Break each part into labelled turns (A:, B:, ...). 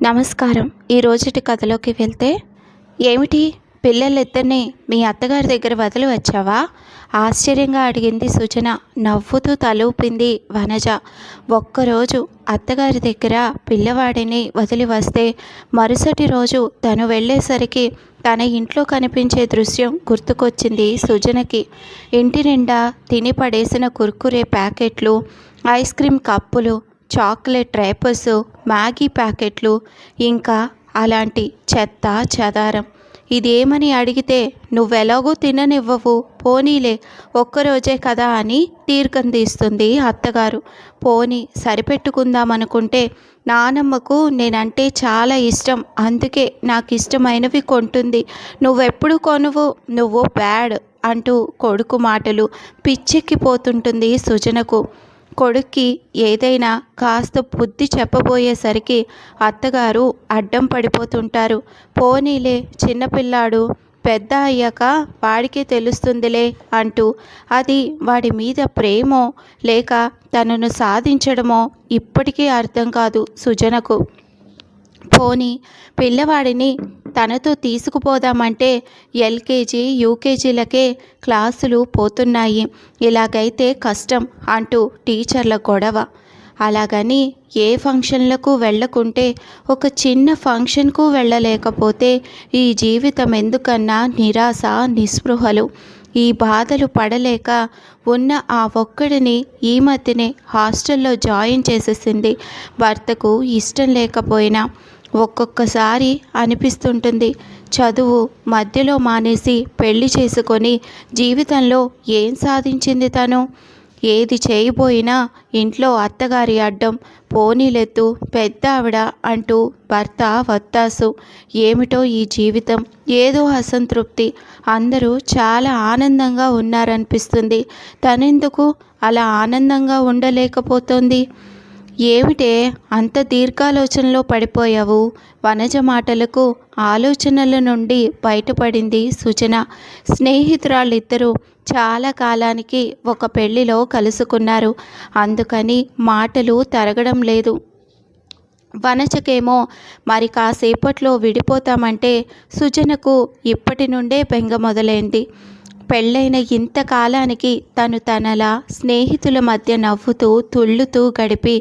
A: నమస్కారం. ఈ రోజుటి కథలోకి వెళ్తే, ఏమిటి పిల్లలిద్దరిని మీ అత్తగారి దగ్గర వదిలి వచ్చావా? ఆశ్చర్యంగా అడిగింది సుజన. నవ్వుతూ తలూపింది వనజ. ఒక్కరోజు అత్తగారి దగ్గర పిల్లవాడిని వదిలి వస్తే మరుసటి రోజు తను వెళ్ళేసరికి తన ఇంట్లో కనిపించే దృశ్యం గుర్తుకొచ్చింది సుజనకి. ఇంటి నిండా తిని పడేసిన కుర్కురే ప్యాకెట్లు, ఐస్ క్రీమ్ కప్పులు, చాక్లెట్ రేపర్స్, మ్యాగీ ప్యాకెట్లు, ఇంకా అలాంటి చెత్త చెదారం. ఇదేమని అడిగితే నువ్వెలాగూ తిననివ్వవు, పోనీలే ఒక్కరోజే కదా అని తీర్కం తీస్తుంది అత్తగారు. పోనీ సరిపెట్టుకుందామనుకుంటే నానమ్మకు నేనంటే చాలా ఇష్టం, అందుకే నాకు ఇష్టమైనవి కొంటుంది, నువ్వెప్పుడు కొనువు, నువ్వు బ్యాడ్ అంటూ కొడుకు మాటలు పిచ్చెక్కిపోతుంటుంది సుజనకు. కొడుక్కి ఏదైనా కాస్త బుద్ధి చెప్పబోయేసరికి అత్తగారు అడ్డం పడిపోతుంటారు. పోనీలే చిన్నపిల్లాడు, పెద్ద అయ్యాక వాడికే తెలుస్తుందిలే అంటూ. అది వాడి మీద ప్రేమో లేక తనను సాధించడమో ఇప్పటికీ అర్థం కాదు సుజనకు. పోనీ పిల్లవాడిని తనతో తీసుకుపోదామంటే ఎల్కేజీ యూకేజీలకే క్లాసులు పోతున్నాయి, ఇలాగైతే కష్టం అంటూ టీచర్ల గొడవ. అలాగని ఏ ఫంక్షన్లకు వెళ్ళకుంటే ఒక చిన్న ఫంక్షన్కు వెళ్ళలేకపోతే ఈ జీవితం ఎందుకన్నా నిరాశ నిస్పృహలు. ఈ బాధలు పడలేక ఉన్న ఆ ఒక్కడిని ఈ మధ్యనే హాస్టల్లో జాయిన్ చేసేసింది. భర్తకు ఇష్టం లేకపోయినా ఒక్కొక్కసారి అనిపిస్తుంటుంది, చదువు మధ్యలో మానేసి పెళ్లి చేసుకొని జీవితంలో ఏం సాధించింది తను? ఏది చేయబోయినా ఇంట్లో అత్తగారి అడ్డం, పోనీలెత్తు పెద్ద ఆవిడ అంటూ భర్త వత్తాసు. ఏమిటో ఈ జీవితం, ఏదో అసంతృప్తి. అందరూ చాలా ఆనందంగా ఉన్నారనిపిస్తుంది, తనెందుకు అలా ఆనందంగా ఉండలేకపోతుంది? ఏమిటే అంత దీర్ఘాలోచనలో పడిపోయావు? వనజ మాటలకు ఆలోచనల నుండి బయటపడింది సుజన. స్నేహితురాళ్ళిద్దరూ చాలా కాలానికి ఒక పెళ్లిలో కలుసుకున్నారు, అందుకని మాటలు తరగడం లేదు. వనజకేమో మరి కాసేపట్లో విడిపోతామంటే సుజనకు ఇప్పటి నుండే బెంగ మొదలైంది. పెళ్ళైన ఇంతకాలానికి తను తనలా స్నేహితుల మధ్య నవ్వుతూ తుళ్ళుతూ గడిపి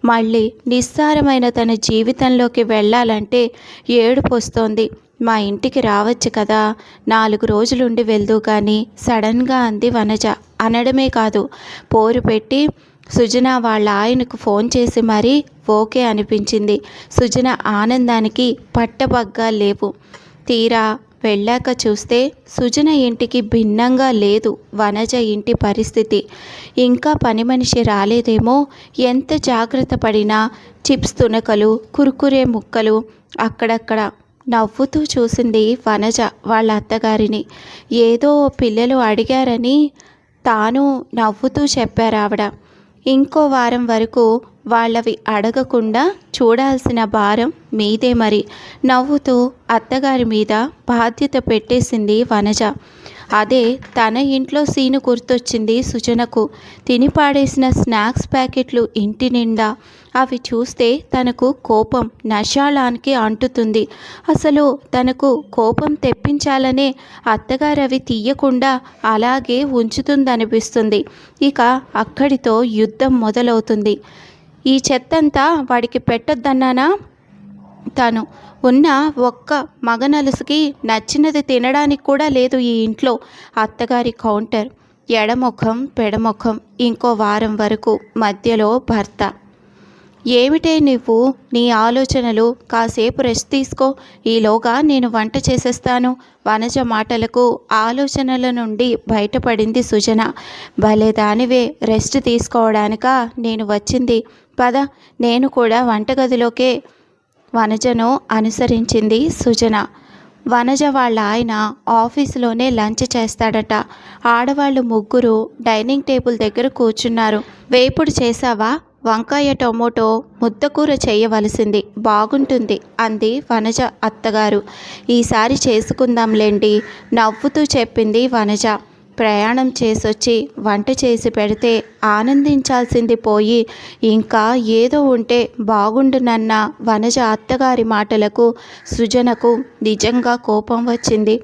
A: మళ్ళీ నిస్సారమైన తన జీవితంలోకి వెళ్ళాలంటే ఏడుపు వస్తోంది. మా ఇంటికి రావచ్చు కదా, 4 రోజులుండి వెళ్దు కానీ సడన్గా అంది వనజ. అనడమే కాదు, పోరు పెట్టి సుజన వాళ్ళ ఆయనకు ఫోన్ చేసి మరీ ఓకే అనిపించింది. సుజన ఆనందానికి పట్టబగ్గా లేవు. తీరా వెళ్ళాక చూస్తే సుజన ఇంటికి భిన్నంగా లేదు వనజ ఇంటి పరిస్థితి. ఇంకా పని మనిషి రాలేదేమో, ఎంత జాగ్రత్త పడినా చిప్స్ తునకలు, కుర్కురే ముక్కలు అక్కడక్కడ. నవ్వుతూ చూసింది వనజ వాళ్ళ అత్తగారిని. ఏదో పిల్లలు అడిగారని తాను నవ్వుతూ చెప్పారావిడ. ఇంకో వారం వరకు వాళ్ళవి అడగకుండా చూడాల్సిన భారం మీదే మరి. నవ్వుతూ అత్తగారి మీద బాధ్యత పెట్టేసింది వనజ. అదే తన ఇంట్లో సీను గుర్తొచ్చింది సుజనకు. తిని పాడేసిన స్నాక్స్ ప్యాకెట్లు ఇంటి నిండా. అవి చూస్తే తనకు కోపం నషాళానికి అంటుతుంది. అసలు తనకు కోపం తెప్పించాలనే అత్తగారు అవి తీయకుండా అలాగే ఉంచుతుందనిపిస్తుంది. ఇక అక్కడితో యుద్ధం మొదలవుతుంది. ఈ చెత్తంతా వాడికి పెట్టొద్దన్నానా? తను ఉన్న ఒక్క మగనలుసుకి నచ్చినది తినడానికి కూడా లేదు ఈ ఇంట్లో. అత్తగారి కౌంటర్. ఎడముఖం పెడముఖం. ఇంకో వారం వరకు. మధ్యలో భర్త. ఏమిటే నువ్వు, నీ ఆలోచనలు? కాసేపు రెస్ట్ తీసుకో, ఈలోగా నేను వంట చేసేస్తాను. వనజ మాటలకు ఆలోచనల నుండి బయటపడింది సుజన. భలే దానివే, రెస్ట్ తీసుకోవడానికా నేను వచ్చింది? పద, నేను కూడా వంటగదిలోకే వనజను అనుసరించింది సుజన. వనజ వాళ్ళ ఆయన ఆఫీసులోనే లంచ్ చేస్తాడట. ఆడవాళ్ళు ముగ్గురు డైనింగ్ టేబుల్ దగ్గర కూర్చున్నారు. వేపుడు చేశావా? వంకాయ టొమాటో ముద్దకూర చేయవలసింది, బాగుంటుంది అంది వనజ అత్తగారు. ఈసారి చేసుకుందాంలేండి నవ్వుతూ చెప్పింది వనజ. ప్రయాణం చేసొచ్చి వంట చేసి పెడితే ఆనందించాల్సింది పోయి ఇంకా ఏదో ఉంటే బాగుండునన్న వనజ అత్తగారి మాటలకు సృజనకు నిజంగా కోపం వచ్చింది.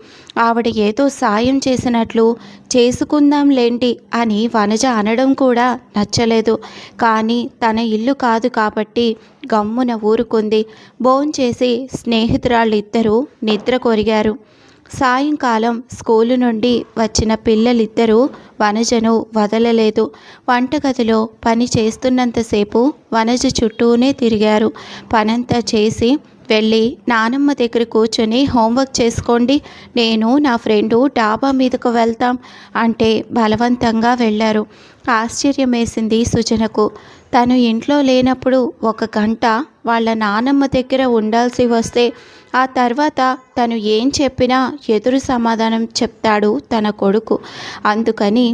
A: ఆవిడ ఏదో సాయం చేసినట్లు చేసుకుందాంలేంటి అని వనజ అనడం కూడా నచ్చలేదు. కానీ తన ఇల్లు కాదు కాబట్టి గమ్మున ఊరుకుంది. భోంచేసి స్నేహితురాళ్ళిద్దరూ నిద్ర కొరిగారు. సాయంకాలం స్కూలు నుండి వచ్చిన పిల్లలిద్దరూ వనజను వదలలేదు. వంటగదిలో పని చేస్తున్నంతసేపు వనజ చుట్టూనే తిరిగారు. పనంతా చేసి వెళ్ళి నానమ్మ దగ్గర కూర్చొని హోంవర్క్ చేసుకోండి, నేను నా ఫ్రెండు డాబా మీదకు వెళ్తాం అంటే బలవంతంగా వెళ్ళారు. ఆశ్చర్యం వేసింది సుజనకు. తను ఇంట్లో లేనప్పుడు 1 గంట వాళ్ళ నానమ్మ దగ్గర ఉండాల్సి వస్తే ఆ తర్వాత తను ఏం చెప్పినా ఎదురు సమాధానం చెప్తాడు తన కొడుకు. అందుకని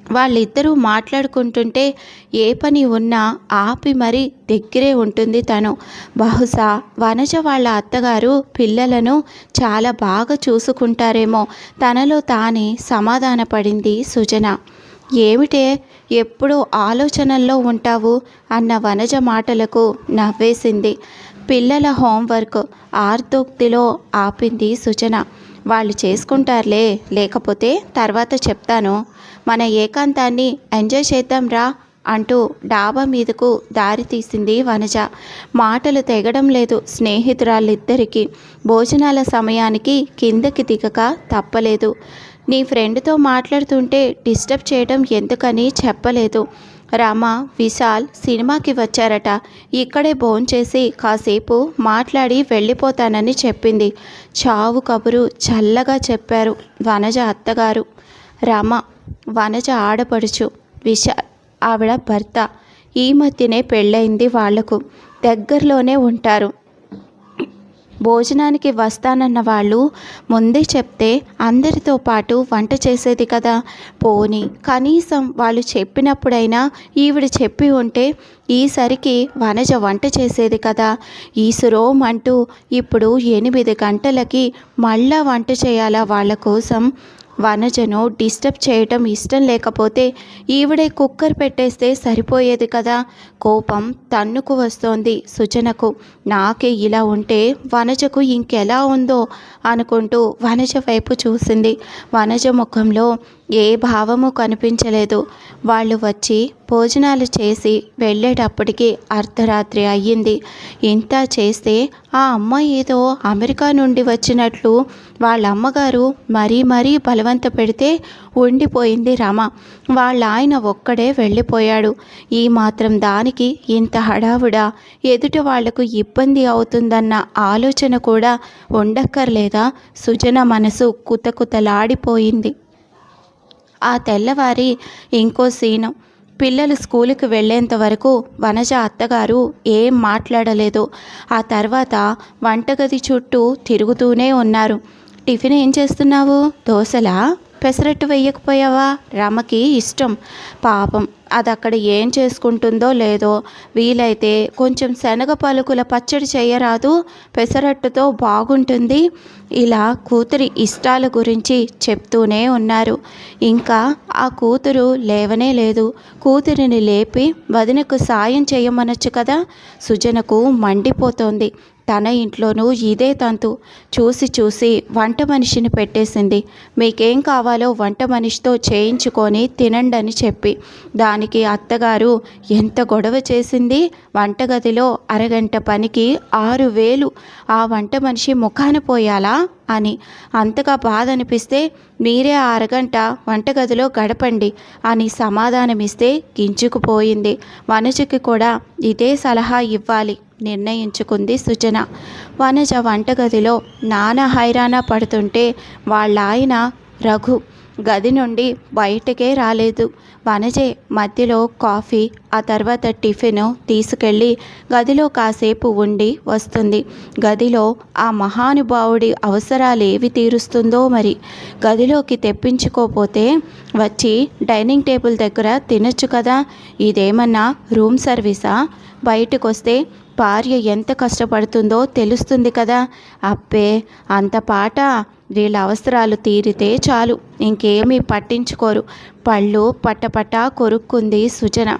A: వాళ్ళిద్దరూ మాట్లాడుకుంటుంటే ఏ పని ఉన్నా ఆపి మరీ దగ్గరే ఉంటుంది తను. బహుశా వనజ వాళ్ళ అత్తగారు పిల్లలను చాలా బాగా చూసుకుంటారేమో తనలో తానే సమాధానపడింది సుజన. ఏమిటే ఎప్పుడూ ఆలోచనల్లో ఉంటావు అన్న వనజ మాటలకు నవ్వేసింది. పిల్లల హోంవర్క్ ఆర్తోక్తిలో ఆపింది సుజన. వాళ్ళు చేసుకుంటారులే, లేకపోతే తర్వాత చెప్తాను, మన ఏకాంతాన్ని ఎంజాయ్ చేద్దాం రా అంటూ డాబా మీదకు దారి తీసింది వనజ. మాటలు తెగడం లేదు స్నేహితురాళ్ళిద్దరికీ. భోజనాల సమయానికి కిందకి దిగక తప్పలేదు. నీ ఫ్రెండ్తో మాట్లాడుతుంటే డిస్టర్బ్ చేయడం ఎందుకని చెప్పలేదు. రామ, విశాల్ సినిమాకి వచ్చారట, ఇక్కడే భోంచేసి కాసేపు మాట్లాడి వెళ్ళిపోతానని చెప్పింది. చావు కబురు చల్లగా చెప్పారు వనజ అత్తగారు. రామ వనజ ఆడపడుచు, విశాల్ ఆవిడ భర్త. ఈ మధ్యనే పెళ్ళయింది వాళ్లకు. దగ్గరలోనే ఉంటారు. భోజనానికి వస్తానన్న వాళ్ళు ముందే చెప్తే అందరితో పాటు వంట చేసేది కదా. పోనీ కనీసం వాళ్ళు చెప్పినప్పుడైనా ఈవిడ చెప్పి ఉంటే ఈసరికి వనజ వంట చేసేది కదా. ఈసురోం అంటూ ఇప్పుడు 8 గంటలకి మళ్ళా వంట చేయాలా వాళ్ళ కోసం. వనజను డిస్టర్బ్ చేయటం ఇష్టం లేకపోతే ఈవిడే కుక్కర్ పెట్టేస్తే సరిపోయేది కదా. కోపం తన్నుకు వస్తోంది సుజనకు. నాకే ఇలా ఉంటే వనజకు ఇంకెలా ఉందో అనుకుంటూ వనజ వైపు చూసింది. వనజ ముఖంలో ఏ భావము కనిపించలేదు. వాళ్ళు వచ్చి భోజనాలు చేసి వెళ్ళేటప్పటికి అర్ధరాత్రి అయ్యింది. ఇంత చేస్తే ఆ అమ్మాయి ఏదో అమెరికా నుండి వచ్చినట్లు వాళ్ళ అమ్మగారు మరీ బలవంత పెడితే ఉండిపోయింది రమ. వాళ్ళ ఆయన ఒక్కడే వెళ్ళిపోయాడు. ఈ మాత్రం దానికి ఇంత హడావుడా, ఎదుటి వాళ్లకు ఇబ్బంది అవుతుందన్న ఆలోచన కూడా ఉండక్కర్లేదా? సుజన మనసు కుతకుతలాడిపోయింది. ఆ తెల్లవారి ఇంకో సీను. పిల్లలు స్కూలుకి వెళ్ళేంత వరకు వనజ అత్తగారు ఏం మాట్లాడలేదు. ఆ తర్వాత వంటగది చుట్టూ తిరుగుతూనే ఉన్నారు. టిఫిన్ ఏం చేస్తున్నావు? దోశలా? పెసరట్టు వేయకపోయావా? రమకి ఇష్టం. పాపం అది అక్కడ ఏం చేసుకుంటుందో లేదో. వీలైతే కొంచెం శనగ పలుకుల పచ్చడి చేయరాదు, పెసరట్టుతో బాగుంటుంది. ఇలా కూతురి ఇష్టాల గురించి చెప్తూనే ఉన్నారు. ఇంకా ఆ కూతురు లేవనే లేదు. కూతురిని లేపి వదినకు సాయం చేయమనొచ్చు కదా. సుజనకు మండిపోతోంది. తన ఇంట్లోనూ ఇదే తంతు. చూసి వంట మనిషిని పెట్టేసింది. మీకేం కావాలో వంట మనిషితో చేయించుకొని తినండని చెప్పి. దానికి అత్తగారు ఎంత గొడవ చేసింది. వంటగదిలో అరగంట పనికి 6,000 ఆ వంట మనిషి ముఖాన పోయాలా అని. అంతగా బాధ అనిపిస్తే మీరే ఆ అరగంట వంటగదిలో గడపండి అని సమాధానమిస్తే గింజుకుపోయింది. వనజకి కూడా ఇదే సలహా ఇవ్వాలి నిర్ణయించుకుంది సుజన. వనజ వంటగదిలో నానా హైరానా పడుతుంటే వాళ్ళ ఆయన రఘు గది నుండి బయటకే రాలేదు. వనజే మధ్యలో కాఫీ, ఆ తర్వాత టిఫిన్ తీసుకెళ్ళి గదిలో కాసేపు ఉండి వస్తుంది. గదిలో ఆ మహానుభావుడి అవసరాలేవి తీరుస్తుందో మరి. గదిలోకి తెప్పించుకోపోతే వచ్చి డైనింగ్ టేబుల్ దగ్గర తినొచ్చు కదా. ఇదేమన్నా రూమ్ సర్వీసా? బయటకొస్తే భార్య ఎంత కష్టపడుతుందో తెలుస్తుంది కదా. అబ్బే అంత పాట వీళ్ళ అవసరాలు తీరితే చాలు, ఇంకేమీ పట్టించుకోరు. పళ్ళు పట్టపట్ట కొరుక్కుంది సుజన.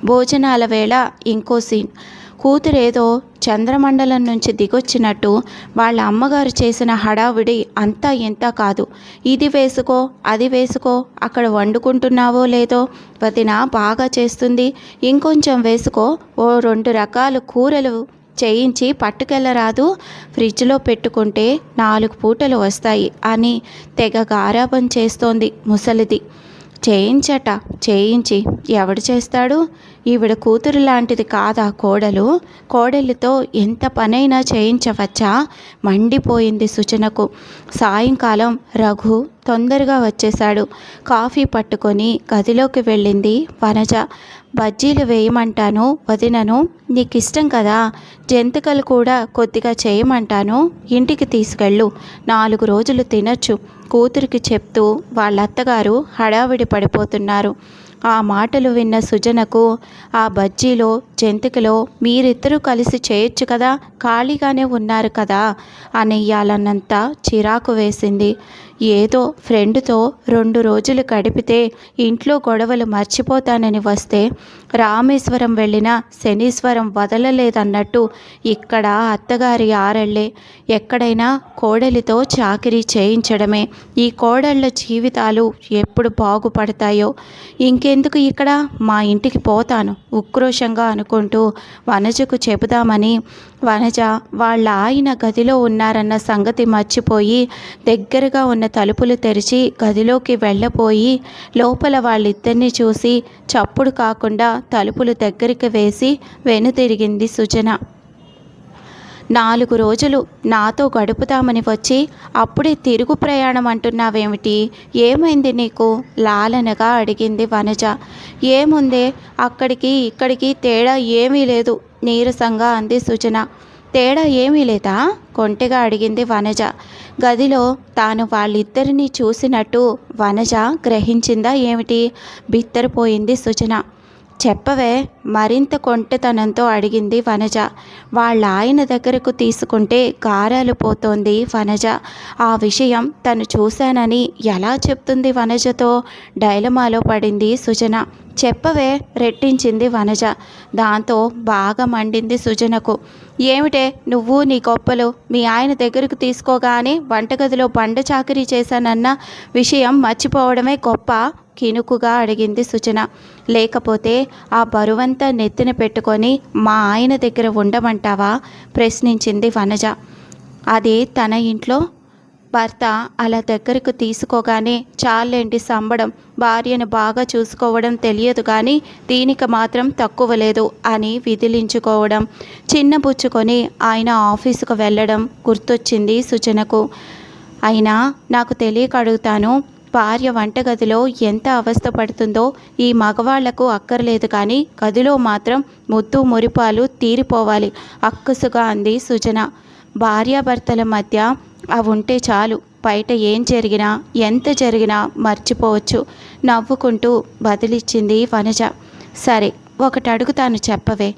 A: భోజనాల వేళ ఇంకో సీన్. కూతురేదో చంద్రమండలం నుంచి దిగొచ్చినట్టు వాళ్ళ అమ్మగారు చేసిన హడావిడి అంతా ఇంత కాదు. ఇది వేసుకో, అది వేసుకో, అక్కడ వండుకుంటున్నావో లేదో వదిన బాగా చేస్తుంది, ఇంకొంచెం వేసుకో, ఓ 2 రకాల కూరలు చేయించి పట్టుకెళ్ళరాదు, ఫ్రిడ్జ్లో పెట్టుకుంటే 4 పూటలు వస్తాయి అని తెగ గారాబం చేస్తోంది ముసలిది. చేయించి ఎవడు చేస్తాడు? ఈవిడ కూతురు లాంటిది కాదా కోడలు? కోడలితో ఎంత పనైనా చేయించవచ్చా? మండిపోయింది సుజనకు. సాయంకాలం రఘు తొందరగా వచ్చేశాడు. కాఫీ పట్టుకొని గదిలోకి వెళ్ళింది వనజ. బజ్జీలు వేయమంటాను వదినను, నీకు ఇష్టం కదా, జంతికలు కూడా కొద్దిగా చేయమంటాను, ఇంటికి తీసుకెళ్ళు, 4 రోజులు తినొచ్చు కూతురికి చెప్తూ వాళ్ళ అత్తగారు హడావిడి పడిపోతున్నారు. ఆ మాటలు విన్న సుజనకు ఆ బజ్జీలో జంతికలో మీరిద్దరూ కలిసి చేయొచ్చు కదా, ఖాళీగానే ఉన్నారు కదా అనేయాలన్నంత చిరాకు వేసింది. ఏదో ఫ్రెండ్తో 2 రోజులు గడిపితే ఇంట్లో గొడవలు మర్చిపోతానని వస్తే రామేశ్వరం వెళ్ళినా శనీశ్వరం వదలలేదన్నట్టు ఇక్కడ అత్తగారి ఆరళ్ళే. ఎక్కడైనా కోడలితో చాకిరీ చేయించడమే. ఈ కోడళ్ళ జీవితాలు ఎప్పుడు బాగుపడతాయో. ఇంకెందుకు ఇక్కడ, మా ఇంటికి పోతాను ఉక్రోషంగా అనుకుంటూ వనజకు చెబుదామని వనజ వాళ్ళ ఆయన గదిలో ఉన్నారన్న సంగతి మర్చిపోయి దగ్గరగా ఉన్న తలుపులు తెరిచి గదిలోకి వెళ్ళబోయి లోపల వాళ్ళిద్దరినీ చూసి చప్పుడు కాకుండా తలుపులు దగ్గరికి వేసి వెనుతిరిగింది సుజన. 4 రోజులు నాతో గడుపుతామని వచ్చి అప్పుడే తిరుగు ప్రయాణం అంటున్నావేమిటి? ఏమైంది నీకు? లాలనగా అడిగింది వనజ. ఏముందే, అక్కడికి ఇక్కడికి తేడా ఏమీ లేదు నీరసంగా అంది సుజన. తేడా ఏమీ లేదా? కొంటెగా అడిగింది వనజ. గదిలో తాను వాళ్ళిద్దరినీ చూసినట్టు వనజ గ్రహించిందా ఏమిటి? బిత్తరపోయింది సుజన. చెప్పవే, మరింత కొంటెతనంతో అడిగింది వనజ. వాళ్ళ ఆయన దగ్గరకు తీసుకుంటే గారాలు పోతోంది వనజ. ఆ విషయం తను చూశానని ఎలా చెప్తుంది వనజతో? డైలమాలో పడింది సుజన. చెప్పవే, రెట్టించింది వనజ. దాంతో బాగా మండింది సుజనకు. ఏమిటే నువ్వు నీ గొప్పలు? మీ ఆయన దగ్గరకు తీసుకోగానే వంటగదిలో బండ చాకరీ చేశానన్న విషయం మర్చిపోవడమే గొప్ప? కినుకుగా అడిగింది సుజన. లేకపోతే ఆ బరువంతా నెత్తిన పెట్టుకొని మా ఆయన దగ్గర ఉండమంటావా? ప్రశ్నించింది వనజ. అది తన ఇంట్లో భర్త అలా దగ్గరకు తీసుకోగానే చాలేంటి సంబడం, భార్యను బాగా చూసుకోవడం తెలియదు కానీ దీనికి మాత్రం తక్కువ లేదు అని విదిలించుకోవడం, చిన్నబుచ్చుకొని ఆయన ఆఫీసుకు వెళ్ళడం గుర్తొచ్చింది సుజనకు. అయినా నాకు తెలియక అడుగుతాను, భార్య వంటగదిలో ఎంత అవస్థ పడుతుందో ఈ మగవాళ్లకు అక్కర్లేదు కానీ గదిలో మాత్రం ముద్దు మురిపాలు తీరిపోవాలి అక్కసుగా అంది సుజన. భార్యాభర్తల మధ్య అవి ఉంటే చాలు, బయట ఏం జరిగినా ఎంత జరిగినా మర్చిపోవచ్చు నవ్వుకుంటూ బదిలిచ్చింది వనజ. సరే, ఒకటి అడుగుతాను చెప్పవే.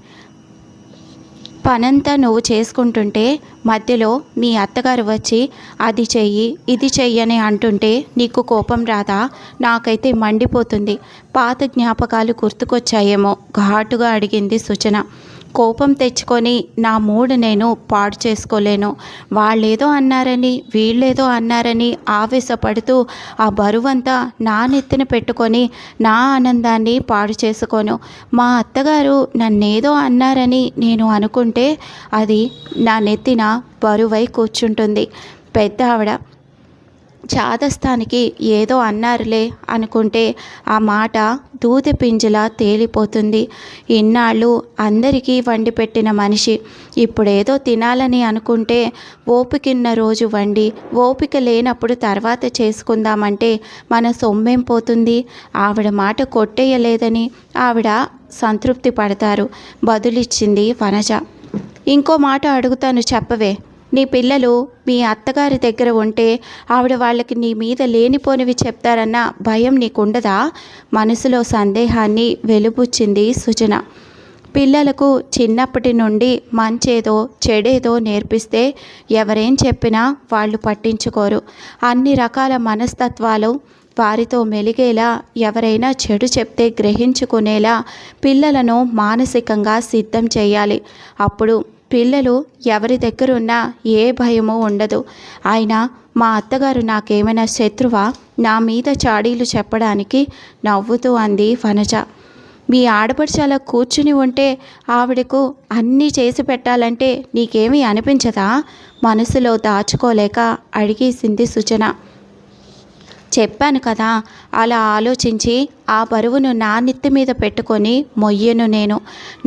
A: పనంతా నువ్వు చేసుకుంటుంటే మధ్యలో మీ అత్తగారు వచ్చి అది చెయ్యి ఇది చెయ్యని అంటుంటే నీకు కోపం రాదా? నాకైతే మండిపోతుంది. పాత జ్ఞాపకాలు గుర్తుకొచ్చాయేమో ఘాటుగా అడిగింది సుజన. కోపం తెచ్చుకొని నా మూడు నేను పాడు చేసుకోలేను. వాళ్ళేదో అన్నారని వీళ్ళేదో అన్నారని ఆవేశపడుతూ ఆ బరువంతా నా నెత్తిన పెట్టుకొని నా ఆనందాన్ని పాడు చేసుకోను. మా అత్తగారు నన్నేదో అన్నారని నేను అనుకుంటే అది నా నెత్తిన బరువై కూర్చుంటుంది. పెద్ద ఆవిడ చాదస్తానికి ఏదో అన్నారులే అనుకుంటే ఆ మాట దూది పింజలా తేలిపోతుంది. ఇన్నాళ్ళు అందరికీ వండి పెట్టిన మనిషి ఇప్పుడేదో తినాలని అనుకుంటే ఓపికన్న రోజు వండి ఓపిక లేనప్పుడు తర్వాత చేసుకుందామంటే మన సొమ్మేం పోతుంది? ఆవిడ మాట కొట్టేయలేదని ఆవిడ సంతృప్తి పడతారు బదులిచ్చింది వనజ. ఇంకో మాట అడుగుతాను చెప్పవే. నీ పిల్లలు మీ అత్తగారి దగ్గర ఉంటే ఆవిడ వాళ్ళకి నీ మీద లేనిపోనివి చెప్తారన్న భయం నీకుండదా? మనసులో సందేహాన్ని వెలుబుచ్చింది సుజన. పిల్లలకు చిన్నప్పటి నుండి మంచేదో చెడేదో నేర్పిస్తే ఎవరేం చెప్పినా వాళ్ళు పట్టించుకోరు. అన్ని రకాల మనస్తత్వాలు వారితో మెలిగేలా, ఎవరైనా చెడు చెప్తే గ్రహించుకునేలా పిల్లలను మానసికంగా సిద్ధం చేయాలి. అప్పుడు పిల్లలు ఎవరి దగ్గరున్నా ఏ భయమూ ఉండదు. అయినా మా అత్తగారు నాకేమైనా శత్రువా, నా మీద చాడీలు చెప్పడానికి నవ్వుతూ అంది వనజ. మీ ఆడపడుచు అలా కూర్చుని ఉంటే ఆవిడకు అన్నీ చేసి పెట్టాలంటే నీకేమీ అనిపించదా? మనసులో దాచుకోలేక అడిగేసింది సుజన. చెప్పాను కదా, అలా ఆలోచించి ఆ బరువును నా నెత్తి మీద పెట్టుకొని మొయ్యను నేను.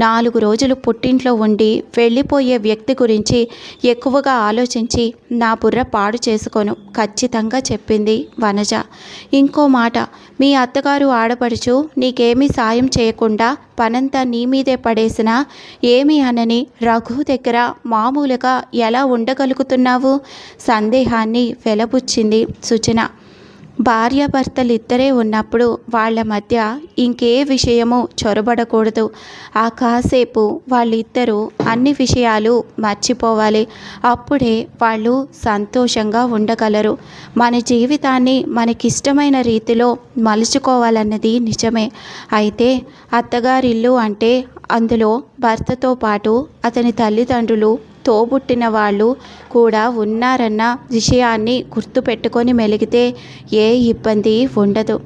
A: 4 రోజులు పుట్టింట్లో ఉండి వెళ్ళిపోయే వ్యక్తి గురించి ఎక్కువగా ఆలోచించి నా బుర్ర పాడు చేసుకోను, ఖచ్చితంగా చెప్పింది వనజ. ఇంకో మాట, మీ అత్తగారు ఆడపడుచు నీకేమీ సాయం చేయకుండా పనంతా నీ మీదే పడేసినా ఏమీ అనని రఘు దగ్గర మామూలుగా ఎలా ఉండగలుగుతున్నావు? సందేహాన్ని వెలబుచ్చింది సుజన. భార్యాభర్తలిద్దరే ఉన్నప్పుడు వాళ్ళ మధ్య ఇంకే విషయము చొరబడకూడదు. ఆ కాసేపు వాళ్ళిద్దరూ అన్ని విషయాలు మర్చిపోవాలి. అప్పుడే వాళ్ళు సంతోషంగా ఉండగలరు. మన జీవితాన్ని మనకిష్టమైన రీతిలో మలుచుకోవాలన్నది నిజమే. అయితే అత్తగారిల్లు అంటే అందులో భర్తతో పాటు అతని తల్లిదండ్రులు, తోబుట్టిన వాళ్ళు కూడా ఉన్నారన్న విషయాన్ని గుర్తుపెట్టుకొని మెలిగితే ఏ ఇబ్బంది ఉండదు.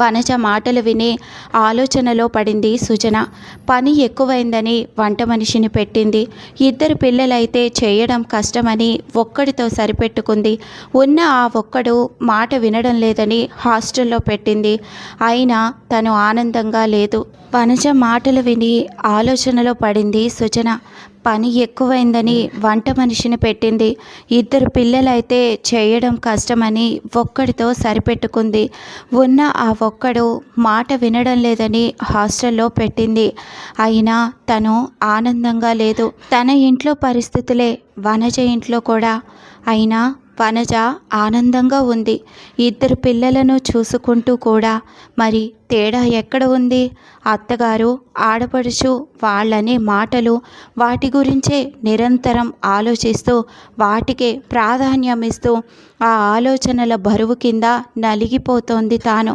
A: వనజ మాటలు విని ఆలోచనలో పడింది సుజన. పని ఎక్కువైందని వంట మనిషిని పెట్టింది. 2 పిల్లలైతే చేయడం కష్టమని ఒక్కడితో సరిపెట్టుకుంది. ఉన్న ఆ ఒక్కడు మాట వినడం లేదని హాస్టల్లో పెట్టింది. అయినా తను ఆనందంగా లేదు. వనజ మాటలు విని ఆలోచనలో పడింది సుజన. పని ఎక్కువైందని వంట మనిషిని పెట్టింది. 2 పిల్లలైతే చేయడం కష్టమని ఒక్కడితో సరిపెట్టుకుంది. ఉన్న ఆ ఒక్కడు మాట వినడం లేదని హాస్టల్లో పెట్టింది. అయినా తను ఆనందంగా లేదు. తన ఇంట్లో పరిస్థితులే వనజ ఇంట్లో కూడా. అయినా వనజ ఆనందంగా ఉంది. 2 పిల్లలను చూసుకుంటూ కూడా. మరి తేడా ఎక్కడ ఉంది? అత్తగారు, ఆడపడుచు వాళ్ళనే మాటలు, వాటి గురించే నిరంతరం ఆలోచిస్తూ వాటికే ప్రాధాన్యం ఇస్తూ ఆ ఆలోచనల బరువు కింద నలిగిపోతోంది తాను.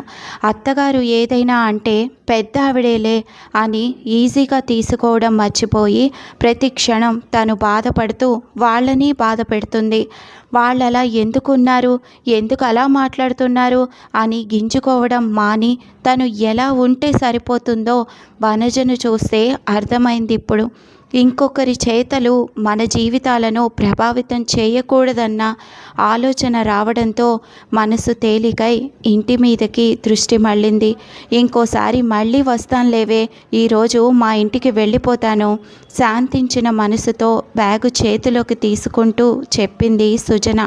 A: అత్తగారు ఏదైనా అంటే పెద్ద ఆవిడేలే అని ఈజీగా తీసుకోవడం మర్చిపోయి ప్రతి క్షణం తను బాధపడుతూ వాళ్ళని బాధ పెడుతుంది. వాళ్ళలా ఎందుకున్నారు, ఎందుకు అలా మాట్లాడుతున్నారు అని గింజుకోవడం మాని తను ఎలా ఉంటే సరిపోతుందో వనజను చూస్తే అర్థమైంది ఇప్పుడు. ఇంకొకరి చేతలు మన జీవితాలను ప్రభావితం చేయకూడదన్న ఆలోచన రావడంతో మనసు తేలికై ఇంటి మీదకి దృష్టి మళ్ళింది. ఇంకోసారి మళ్ళీ వస్తానులేవే, ఈరోజు మా ఇంటికి వెళ్ళిపోతాను, శాంతించిన మనసుతో బ్యాగు చేతిలోకి తీసుకుంటూ చెప్పింది సుజన.